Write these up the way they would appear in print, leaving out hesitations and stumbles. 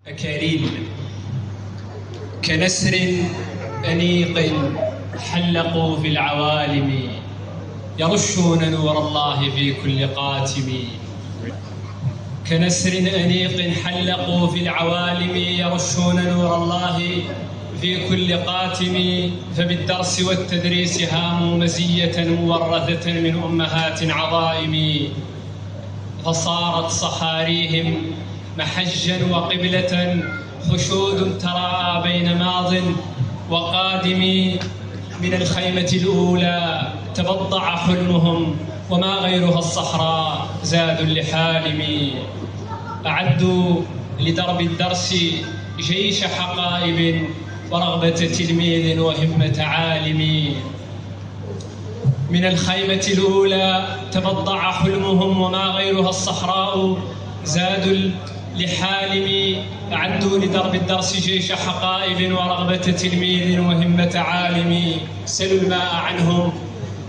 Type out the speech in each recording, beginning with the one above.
أكاريل كنسر أنيق حلقوا في العوالم، يرشون نور الله في كل قاتم. كنسر أنيق حلقوا في العوالم، يرشون نور الله في كل قاتم. فبالدرس والتدريس هاموا مزية مورثة من أمهات عظائم، فصارت صحاريهم محجا وقبلة، خشود تراءى بين ماض وقادم. من الخيمة الأولى تبضع حلمهم، وما غيرها الصحراء زاد لحالم. أعدوا لدرب الدرس جيش حقائب، ورغبة تلميذ وهمة عالم. من الخيمة الأولى تبضع حلمهم، وما غيرها الصحراء زاد لحالم. أعدوا لدرب الدرس جيش حقائب، ورغبة تلميذ وهمة عالم. سلوا الماء عنهم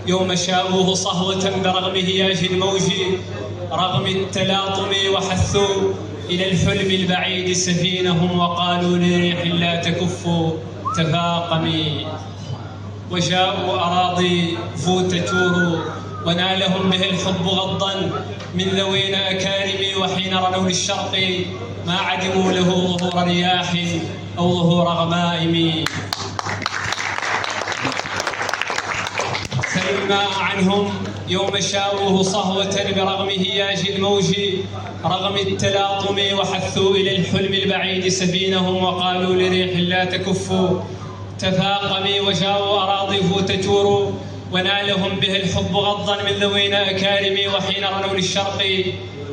يوم شاءوه صهوة، برغم هياج الموج رغم التلاطم. وحثوا إلى الحلم البعيد سفينهم، وقالوا لريح لا تكف تفاقمي. وجاءوا أراضي فوت تور، ونالهم به الحب غضا من ذوينا أكارم. وحين رنوا للشرق ما عدموا له ظهور رياح أو ظهور غمائم. سلوا الماء عنهم يوم شاءوه صهوة، برغم هياج الموج رغم التلاطم. وحثوا إلى الحلم البعيد سفينهم، وقالوا لريح لا تكف تفاقمي. وجاءوا أراضي فوت تور، ونالهم به الحب غضا من ذوينا أكارم. وحين رنوا للشرق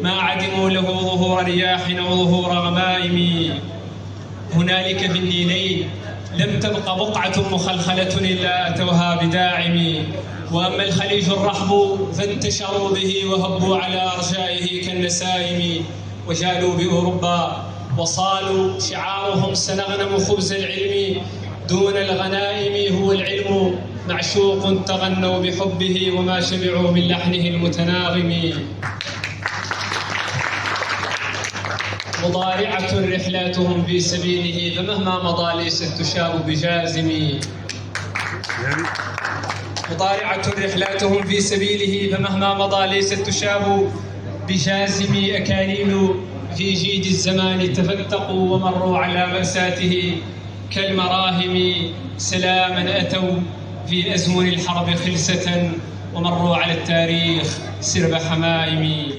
ما عدموا له ظهور رياح أو ظهور غمائم. هنالك في النيلين لم تبق بقعة مخلخلة إلا أتوها بداعم. وأما الخليج الرحب فانتشروا به، وهبوا على أرجائه كالنسائم. وجالوا بأوروبا وصالوا شعارهم سنغنم خبز العلم، دون الغنائم هو العلم معشوق تغنوا بحبه، وما شبعوا من لحنه المتناغم. مضارعة رحلاتهم في سبيله، فمهما مضى ليست تشاب بجازم. مضارعة رحلاتهم في سبيله، فمهما مضى ليست تشاب بجازم. أكاريل في جيد الزمان تفتقوا، ومروا على مأساته كالمراهم. سلاما أتوا في أزمن الحرب خلسة، ومروا على التاريخ سرب حمائم.